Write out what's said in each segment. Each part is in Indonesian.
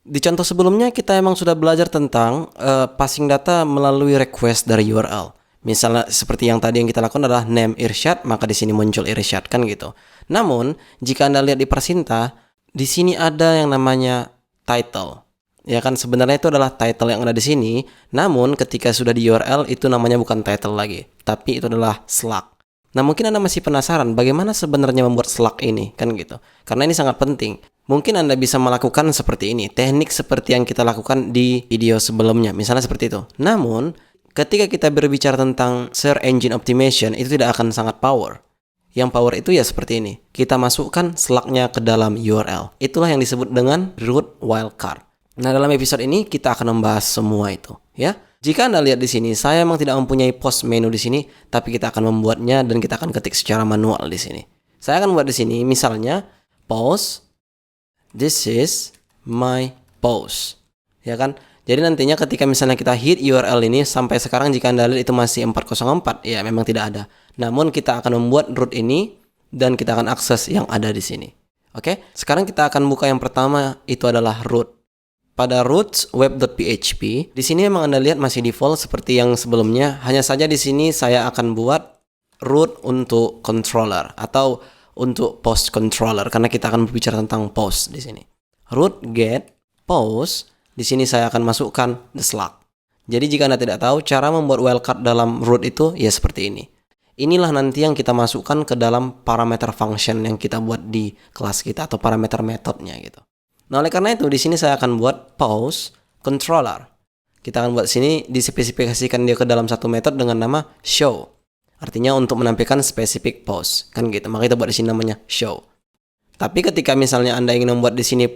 Di contoh sebelumnya kita emang sudah belajar tentang passing data melalui request dari URL. Misalnya seperti yang tadi yang kita lakukan adalah name Irsyad, maka di sini muncul Irsyad kan gitu. Namun, jika Anda lihat di Persinta, di sini ada yang namanya title. Ya kan, sebenarnya itu adalah title yang ada di sini, namun ketika sudah di URL itu namanya bukan title lagi, tapi itu adalah slug. Nah, mungkin Anda masih penasaran bagaimana sebenarnya membuat slug ini, kan gitu. Karena ini sangat penting. Mungkin Anda bisa melakukan seperti ini, teknik seperti yang kita lakukan di video sebelumnya, misalnya seperti itu. Namun, ketika kita berbicara tentang search engine optimization, itu tidak akan sangat power. Yang power itu ya seperti ini. Kita masukkan slug-nya ke dalam URL. Itulah yang disebut dengan root wildcard. Nah, dalam episode ini kita akan membahas semua itu, ya. Jika Anda lihat di sini, saya memang tidak mempunyai post menu di sini, tapi kita akan membuatnya dan kita akan ketik secara manual di sini. Saya akan buat di sini, misalnya post. This is my post. Ya kan? Jadi nantinya ketika misalnya kita hit URL ini, sampai sekarang jika Anda lihat itu masih 404, ya memang tidak ada. Namun kita akan membuat root ini dan kita akan akses yang ada di sini. Oke? Sekarang kita akan buka yang pertama, itu adalah root. Pada roots web.php, di sini memang Anda lihat masih default seperti yang sebelumnya. Hanya saja di sini saya akan buat root untuk controller atau untuk post controller karena kita akan berbicara tentang post di sini. Root get post, di sini saya akan masukkan the slug. Jadi jika Anda tidak tahu cara membuat wildcard dalam root itu ya seperti ini. Inilah nanti yang kita masukkan ke dalam parameter function yang kita buat di kelas kita atau parameter metodenya gitu. Nah, oleh karena itu di sini saya akan buat post controller. Kita akan buat sini dispesifikasikan dia ke dalam satu metode dengan nama show. Artinya untuk menampilkan spesifik post, kan gitu. Maka kita buat di sini namanya show. Tapi ketika misalnya Anda ingin membuat di sini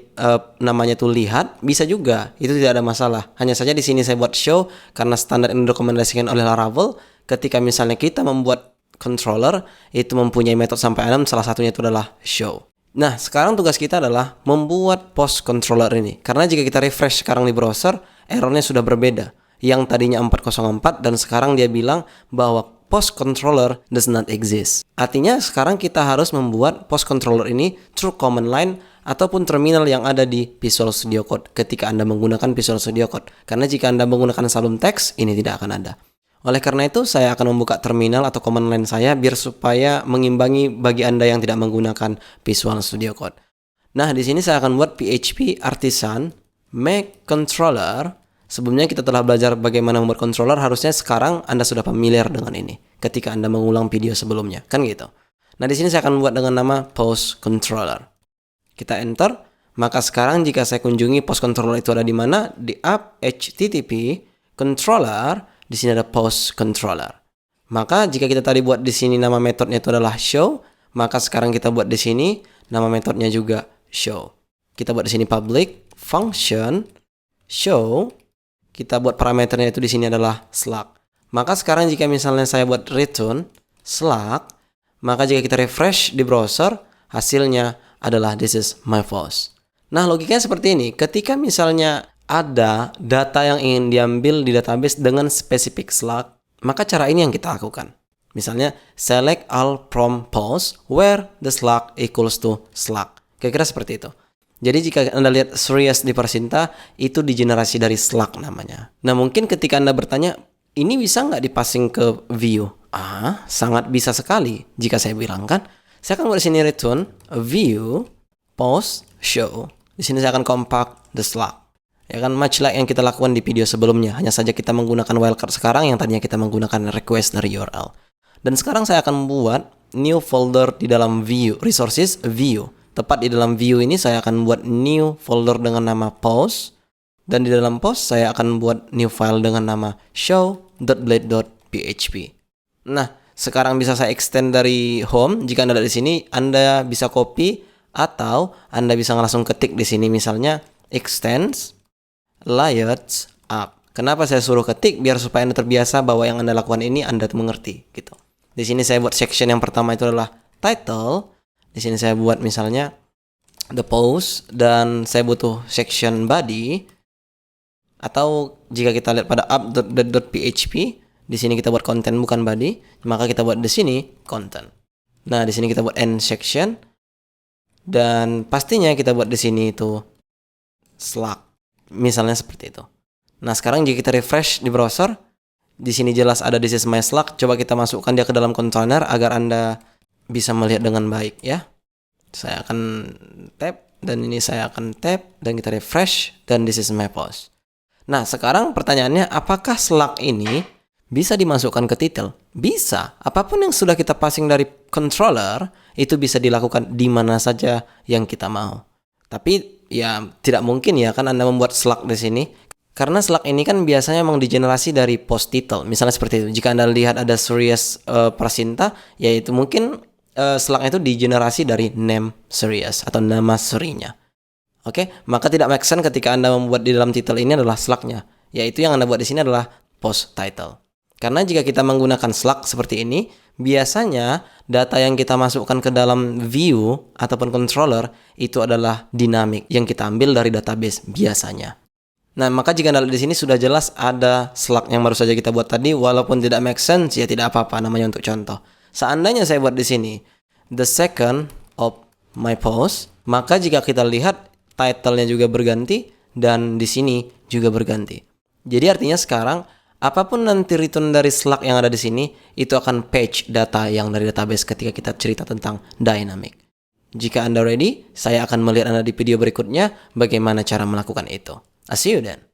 namanya tuh lihat, bisa juga. Itu tidak ada masalah. Hanya saja di sini saya buat show karena standar yang direkomendasikan oleh Laravel. Ketika misalnya kita membuat controller, itu mempunyai metode sampai 6, salah satunya itu adalah show. Nah, sekarang tugas kita adalah membuat post controller ini. Karena jika kita refresh sekarang di browser, errornya sudah berbeda. Yang tadinya 404 dan sekarang dia bilang bahwa post controller does not exist. Artinya sekarang kita harus membuat post controller ini through command line ataupun terminal yang ada di Visual Studio Code ketika Anda menggunakan Visual Studio Code. Karena jika Anda menggunakan Salum Text, ini tidak akan ada. Oleh karena itu, saya akan membuka terminal atau command line saya biar supaya mengimbangi bagi Anda yang tidak menggunakan Visual Studio Code. Nah, di sini saya akan buat PHP artisan make controller. Sebelumnya kita telah belajar bagaimana membuat controller, harusnya sekarang Anda sudah familiar dengan ini ketika Anda mengulang video sebelumnya, kan gitu. Nah, di sini saya akan buat dengan nama post controller. Kita enter, maka sekarang jika saya kunjungi post controller itu ada di mana? Di app http controller, di sini ada post controller. Maka jika kita tadi buat di sini nama metodenya itu adalah show, maka sekarang kita buat di sini nama metodenya juga show. Kita buat di sini public function show. Kita buat parameternya itu di sini adalah slug. Maka sekarang jika misalnya saya buat return slug, maka jika kita refresh di browser, hasilnya adalah this is my post. Nah, logikanya seperti ini. Ketika misalnya ada data yang ingin diambil di database dengan spesifik slug, maka cara ini yang kita lakukan. Misalnya, select all from post where the slug equals to slug. Kira-kira seperti itu. Jadi jika Anda lihat series di Persinta, itu digenerasi dari slug namanya. Nah, mungkin ketika Anda bertanya, ini bisa nggak dipassing ke view? Sangat bisa sekali. Jika saya bilang kan, saya akan buat di sini return view post show. Di sini saya akan compact the slug. Ya kan, much like yang kita lakukan di video sebelumnya. Hanya saja kita menggunakan wildcard sekarang, yang tadinya kita menggunakan request dari URL. Dan sekarang saya akan membuat new folder di dalam view, resources view. Tepat di dalam view ini saya akan buat new folder dengan nama post. Dan di dalam post saya akan buat new file dengan nama show.blade.php. Nah, sekarang bisa saya extend dari home. Jika Anda ada di sini, Anda bisa copy atau Anda bisa langsung ketik di sini misalnya extends layers up. Kenapa saya suruh ketik? Biar supaya Anda terbiasa bahwa yang Anda lakukan ini Anda mengerti gitu. Di sini saya buat section yang pertama itu adalah title. Di sini saya buat misalnya the post dan saya butuh section body. Atau jika kita lihat pada app.php, di sini kita buat content bukan body, maka kita buat di sini content. Nah, di sini kita buat end section dan pastinya kita buat di sini itu slug. Misalnya seperti itu. Nah, sekarang jika kita refresh di browser, di sini jelas ada this is my Slack. Coba kita masukkan dia ke dalam kontainer agar Anda bisa melihat dengan baik ya. Saya akan tap dan ini saya akan tap dan kita refresh dan this is my post. Nah, sekarang pertanyaannya, apakah Slack ini bisa dimasukkan ke title? Bisa. Apapun yang sudah kita passing dari controller itu bisa dilakukan di mana saja yang kita mau. Tapi ya tidak mungkin ya kan Anda membuat Slack di sini. Karena Slack ini kan biasanya memang digenerasi dari post title. Misalnya seperti itu. Jika Anda lihat ada Suryas Prasinta, yaitu mungkin Slack itu digenerasi dari name Suryas atau nama Surinya. Oke, maka tidak make sense ketika Anda membuat di dalam title ini adalah Slack-nya. Yaitu yang Anda buat di sini adalah post title. Karena jika kita menggunakan Slack seperti ini, biasanya data yang kita masukkan ke dalam view ataupun controller itu adalah dinamik yang kita ambil dari database biasanya. Nah, maka jika Anda lihat di sini sudah jelas ada Slack yang baru saja kita buat tadi, walaupun tidak make sense ya tidak apa-apa, namanya untuk contoh. Seandainya saya buat di sini the second of my post, maka jika kita lihat title-nya juga berganti dan di sini juga berganti. Jadi artinya sekarang apapun nanti return dari Slack yang ada di sini itu akan page data yang dari database ketika kita cerita tentang dynamic. Jika Anda ready, saya akan melihat Anda di video berikutnya bagaimana cara melakukan itu. I see you then.